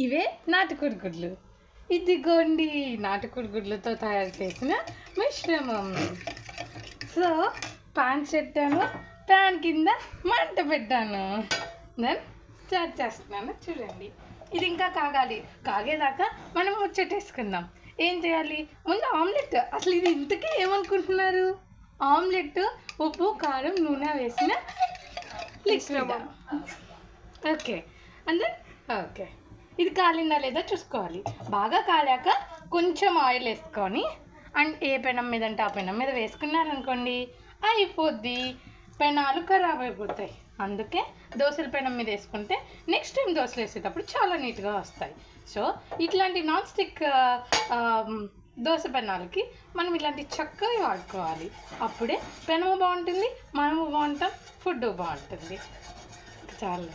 ఇవే నాటుకోడి గుడ్లు. ఇదిగోండి నాటుకోడి గుడ్లతో తయారు చేసిన మిశ్రమం. సో పాన్ పెట్టాను, పాన్ కింద మంట పెట్టాను. దెన్ స్టార్ట్ చేస్తున్నాను, చూడండి. ఇది ఇంకా కాగాలి. కాగేదాకా మనం ముచ్చటేసుకుందాం. ఏం చేయాలి? ముందు ఆమ్లెట్. అసలు ఇది ఇంతకీ ఏమనుకుంటున్నారు? ఆమ్లెట్ ఉప్పు కారం నూనె వేసిన లిక్విడ్. ఓకే. అంటే ఓకే, ఇది కాలిందా లేదా చూసుకోవాలి. బాగా కాలాక కొంచెం ఆయిల్ వేసుకొని అండ్ ఏ పెనం మీద అంటే ఆ పెనం మీద వేసుకున్నారనుకోండి అయిపోద్ది. పెనాలు ఖరాబ్ అయిపోతాయి. అందుకే దోశల పెనం మీద వేసుకుంటే నెక్స్ట్ టైం దోశలు వేసేటప్పుడు చాలా నీట్గా వస్తాయి. సో ఇట్లాంటి నాన్ స్టిక్ దోశ పెనాలకి మనం ఇలాంటి చక్కగా వాడుకోవాలి. అప్పుడే పెనము బాగుంటుంది, మనము బాగుంటాం, ఫుడ్ బాగుంటుంది. చాలా